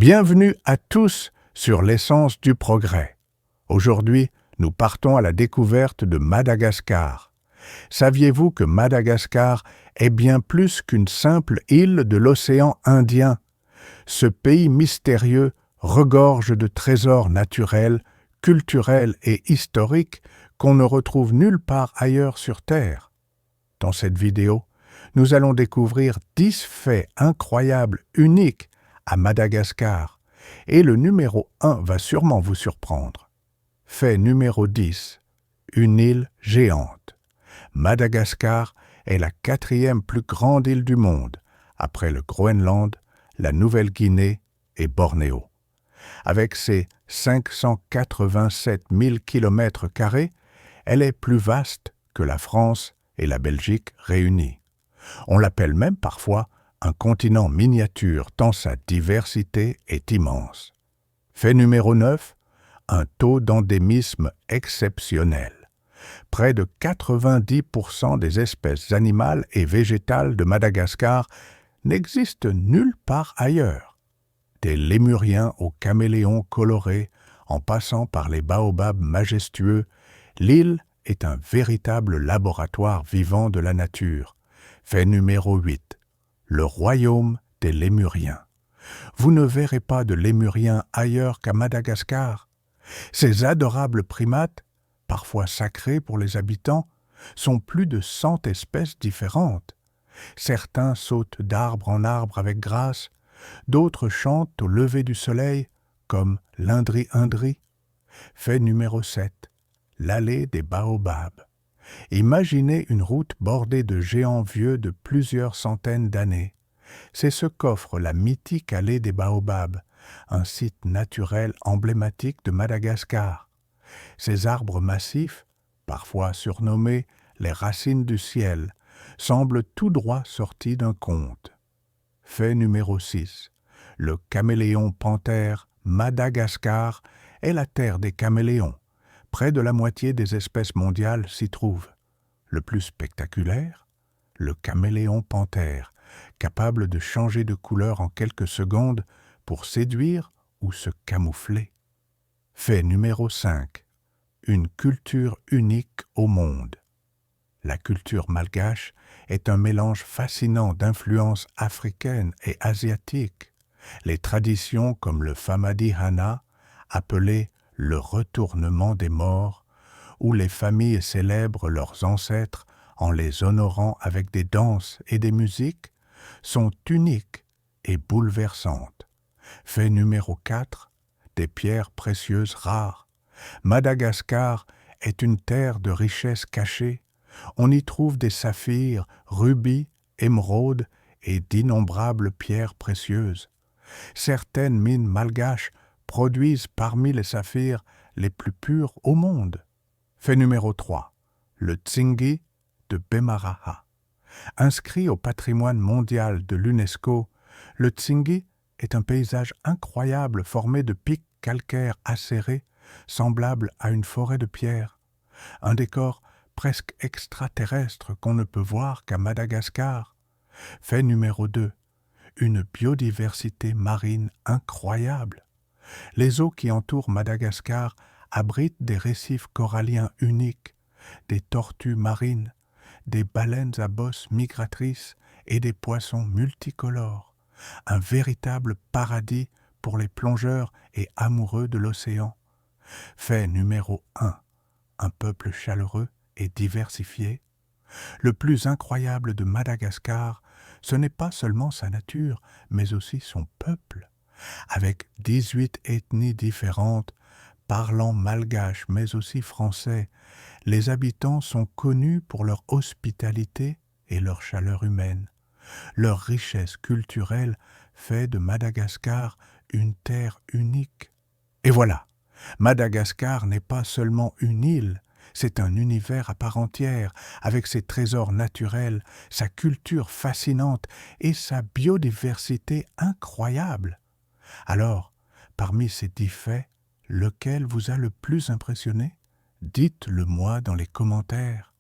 Bienvenue à tous sur l'essence du progrès. Aujourd'hui, nous partons à la découverte de Madagascar. Saviez-vous que Madagascar est bien plus qu'une simple île de l'océan Indien? Ce pays mystérieux regorge de trésors naturels, culturels et historiques qu'on ne retrouve nulle part ailleurs sur Terre. Dans cette vidéo, nous allons découvrir 10 faits incroyables, uniques à Madagascar, et le numéro 1 va sûrement vous surprendre. Fait numéro 10. Une île géante. Madagascar est la 4e plus grande île du monde, après le Groenland, la Nouvelle-Guinée et Bornéo. Avec ses 587 000 km², elle est plus vaste que la France et la Belgique réunies. On l'appelle même parfois un continent miniature tant sa diversité est immense. Fait numéro 9, un taux d'endémisme exceptionnel. Près de 90% des espèces animales et végétales de Madagascar n'existent nulle part ailleurs. Des lémuriens aux caméléons colorés, en passant par les baobabs majestueux, l'île est un véritable laboratoire vivant de la nature. Fait numéro 8. Le royaume des lémuriens. Vous ne verrez pas de lémuriens ailleurs qu'à Madagascar. Ces adorables primates, parfois sacrés pour les habitants, sont plus de 100 espèces différentes. Certains sautent d'arbre en arbre avec grâce, d'autres chantent au lever du soleil, comme l'Indri-Indri. Fait numéro 7. L'allée des baobabs. Imaginez une route bordée de géants vieux de plusieurs centaines d'années. C'est ce qu'offre la mythique allée des baobabs, un site naturel emblématique de Madagascar. Ces arbres massifs, parfois surnommés les racines du ciel, semblent tout droit sortis d'un conte. Fait numéro 6. Le caméléon panthère Madagascar est la terre des caméléons. Près de la moitié des espèces mondiales s'y trouvent. Le plus spectaculaire, le caméléon panthère, capable de changer de couleur en quelques secondes pour séduire ou se camoufler. Fait numéro 5. Une culture unique au monde. La culture malgache est un mélange fascinant d'influences africaines et asiatiques. Les traditions comme le Famadi Hana, appelé le retournement des morts, où les familles célèbrent leurs ancêtres en les honorant avec des danses et des musiques, sont uniques et bouleversantes. Fait numéro 4, des pierres précieuses rares. Madagascar est une terre de richesses cachées. On y trouve des saphirs, rubis, émeraudes et d'innombrables pierres précieuses. Certaines mines malgaches produisent parmi les saphirs les plus purs au monde. Fait numéro 3. Le Tsingy de Bemaraha. Inscrit au patrimoine mondial de l'UNESCO, le Tsingy est un paysage incroyable formé de pics calcaires acérés, semblables à une forêt de pierres. Un décor presque extraterrestre qu'on ne peut voir qu'à Madagascar. Fait numéro 2. Une biodiversité marine incroyable. Les eaux qui entourent Madagascar abritent des récifs coralliens uniques, des tortues marines, des baleines à bosses migratrices et des poissons multicolores. Un véritable paradis pour les plongeurs et amoureux de l'océan. Fait numéro 1. Un peuple chaleureux et diversifié. Le plus incroyable de Madagascar, ce n'est pas seulement sa nature, mais aussi son peuple. Avec 18 ethnies différentes, parlant malgache mais aussi français, les habitants sont connus pour leur hospitalité et leur chaleur humaine. Leur richesse culturelle fait de Madagascar une terre unique. Et voilà, Madagascar n'est pas seulement une île, c'est un univers à part entière, avec ses trésors naturels, sa culture fascinante et sa biodiversité incroyable. Alors, parmi ces 10 faits, lequel vous a le plus impressionné? Dites-le moi dans les commentaires.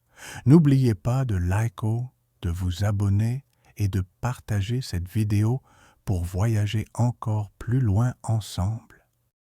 N'oubliez pas de liker, de vous abonner et de partager cette vidéo pour voyager encore plus loin ensemble.